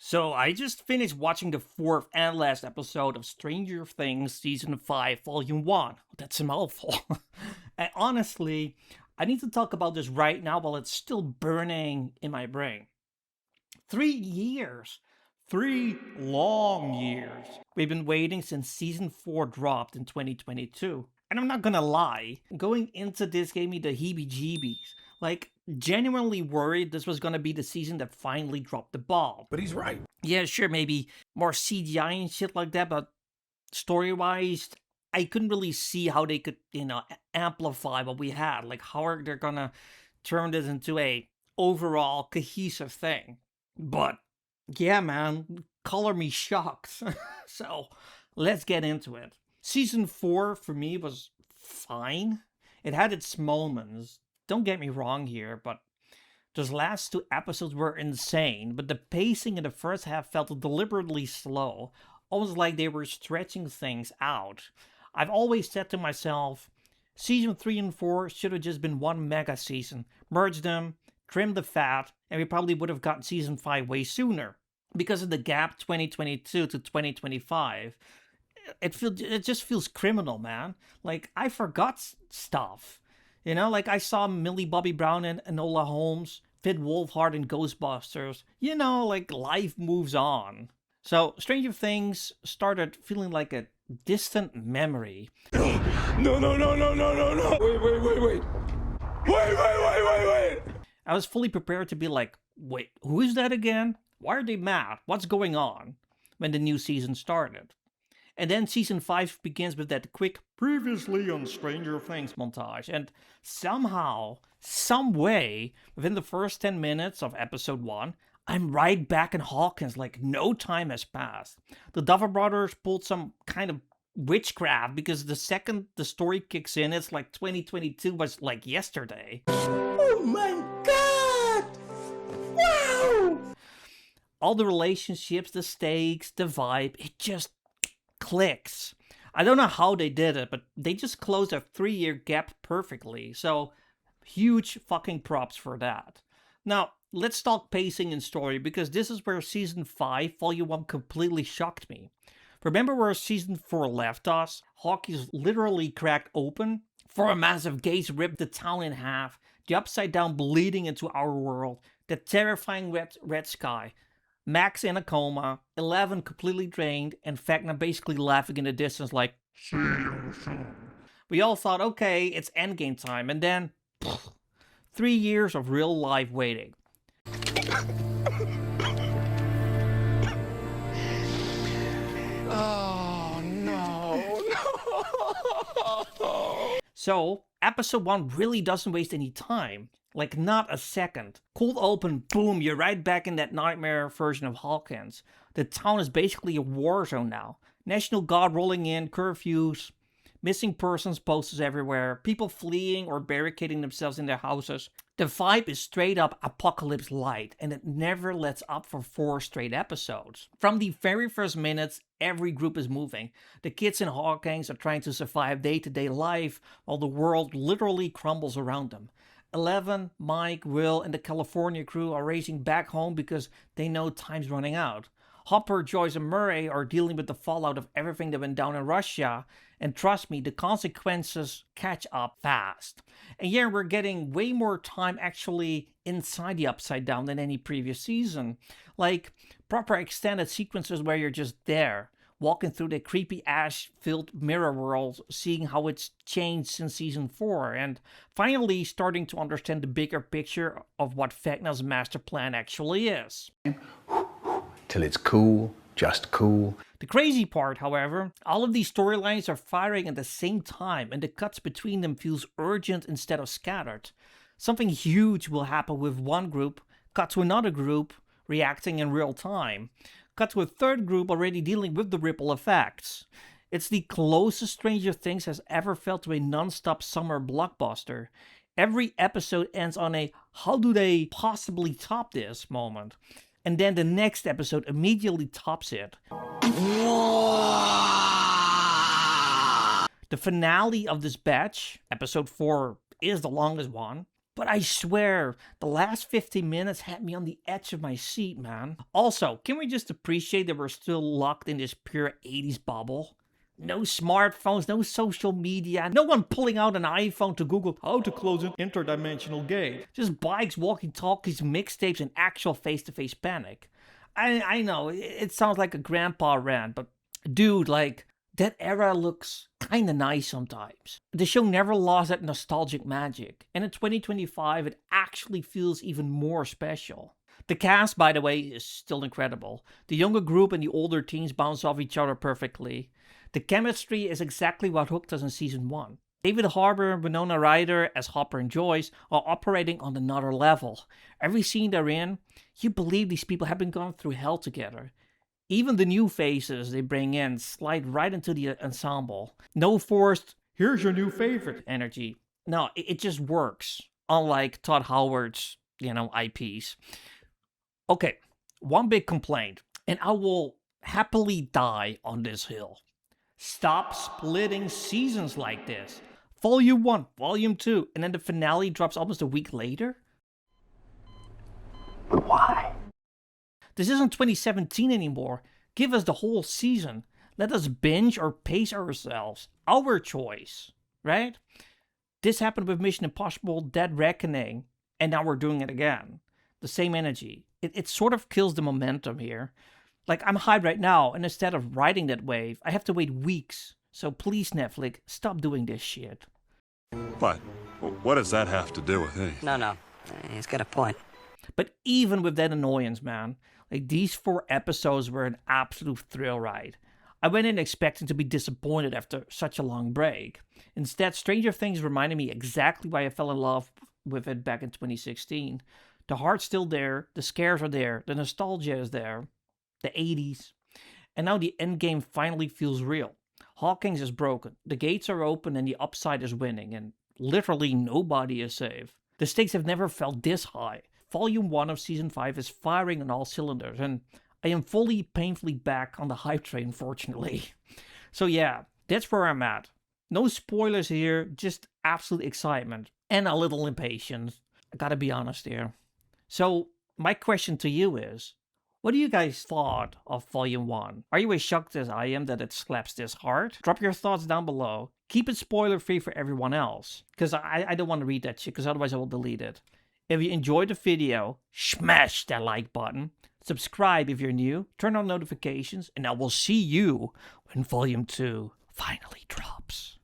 So I just finished watching the fourth and last episode of Stranger Things Season 5, Volume 1. That's a mouthful. And honestly, I need to talk about this right now while it's still burning in my brain. 3 years! 3 long years. We've been waiting since Season 4 dropped in 2022. And I'm not gonna lie, going into this gave me the heebie jeebies. Like, genuinely worried this was gonna be the season that finally dropped the ball. But he's right. Yeah, sure, maybe more CGI and shit like that, but story wise, I couldn't really see how they could, amplify what we had. Like, how are they gonna turn this into a overall cohesive thing? But yeah, man, color me shocked. So let's get into it. Season 4 for me was fine. It had its moments. Don't get me wrong here, but those last two episodes were insane, but the pacing in the first half felt deliberately slow, almost like they were stretching things out. I've always said to myself, season 3 and 4 should have just been one mega season. Merge them, trim the fat, and we probably would have gotten season 5 way sooner. Because of the gap 2022 to 2025, it just feels criminal, man. Like I forgot stuff. Like I saw Millie Bobby Brown and Enola Holmes, Fit Wolfhard in Ghostbusters. Like life moves on. So Stranger Things started feeling like a distant memory. No, no, no, no, no, no, no. Wait. Wait. I was fully prepared to be like, wait, who is that again? Why are they mad? What's going on? When the new season started. And then season 5 begins with that quick previously on Stranger Things montage. And somehow, some way, within the first 10 minutes of episode 1, I'm right back in Hawkins like no time has passed. The Duffer Brothers pulled some kind of witchcraft because the second the story kicks in, it's like 2022 was like yesterday. Oh my god! Wow! All the relationships, the stakes, the vibe, it just clicks. I don't know how they did it, but they just closed a 3-year gap perfectly. So, huge fucking props for that. Now, let's talk pacing and story because this is where season 5, volume 1 completely shocked me. Remember where season 4 left us? Hawkins literally cracked open for a massive gaze ripped the town in half, the upside down bleeding into our world, the terrifying red sky. Max in a coma, 11 completely drained, and Vecna basically laughing in the distance like, see you soon. We all thought, okay, it's endgame time, and then, 3 years of real life waiting. Oh no. So, episode 1 really doesn't waste any time. Like, not a second. Cold open, boom, you're right back in that nightmare version of Hawkins. The town is basically a war zone now. National Guard rolling in, curfews, missing persons posters everywhere, people fleeing or barricading themselves in their houses. The vibe is straight up apocalypse light, and it never lets up for 4 straight episodes. From the very first minutes, every group is moving. The kids in Hawkins are trying to survive day-to-day life, while the world literally crumbles around them. 11, Mike, Will, and the California crew are racing back home because they know time's running out. Hopper, Joyce, and Murray are dealing with the fallout of everything that went down in Russia, and trust me, the consequences catch up fast. And yeah, we're getting way more time actually inside the Upside Down than any previous season. Like, proper extended sequences where you're just there, walking through the creepy ash-filled mirror world, seeing how it's changed since season 4, and finally starting to understand the bigger picture of what Vecna's master plan actually is. Till it's cool, just cool. The crazy part, however, all of these storylines are firing at the same time, and the cuts between them feels urgent instead of scattered. Something huge will happen with one group, cut to another group, reacting in real time. Cut to a third group already dealing with the ripple effects. It's the closest Stranger Things has ever felt to a non-stop summer blockbuster. Every episode ends on a how do they possibly top this moment. And then the next episode immediately tops it. The finale of this batch, episode 4, is the longest one. But I swear, the last 15 minutes had me on the edge of my seat, man. Also, can we just appreciate that we're still locked in this pure 80s bubble? No smartphones, no social media, no one pulling out an iPhone to Google how to close an interdimensional gate. Just bikes, walkie-talkies, mixtapes, and actual face-to-face panic. I know, it sounds like a grandpa rant, but dude, like, that era looks kinda nice sometimes. The show never lost that nostalgic magic, and in 2025 it actually feels even more special. The cast, by the way, is still incredible. The younger group and the older teens bounce off each other perfectly. The chemistry is exactly what hooked us in season 1. David Harbour and Winona Ryder as Hopper and Joyce are operating on another level. Every scene they're in, you believe these people have been going through hell together. Even the new faces they bring in slide right into the ensemble. No forced, here's your new favorite energy. No, it just works. Unlike Todd Howard's, IPs. Okay, one big complaint, and I will happily die on this hill. Stop splitting seasons like this. Volume 1, Volume 2, and then the finale drops almost a week later? Why? This isn't 2017 anymore. Give us the whole season. Let us binge or pace ourselves. Our choice, right? This happened with Mission Impossible Dead Reckoning, and now we're doing it again. The same energy. It sort of kills the momentum here. Like, I'm hyped right now, and instead of riding that wave, I have to wait weeks. So please, Netflix, stop doing this shit. But what does that have to do with anything? No. He's got a point. But even with that annoyance, man, like, these 4 episodes were an absolute thrill ride. I went in expecting to be disappointed after such a long break. Instead, Stranger Things reminded me exactly why I fell in love with it back in 2016. The heart's still there, the scares are there, the nostalgia is there, the 80s. And now the endgame finally feels real. Hawkins is broken, the gates are open, and the upside is winning, and literally nobody is safe. The stakes have never felt this high. Volume 1 of Season 5 is firing on all cylinders, and I am fully, painfully back on the hype train, fortunately. So yeah, that's where I'm at. No spoilers here, just absolute excitement, and a little impatience. I gotta be honest here. So, my question to you is, what do you guys thought of Volume 1? Are you as shocked as I am that it slaps this hard? Drop your thoughts down below. Keep it spoiler free for everyone else, because I don't want to read that shit, because otherwise I will delete it. If you enjoyed the video, smash that like button. Subscribe if you're new, turn on notifications, and I will see you when Volume 2 finally drops.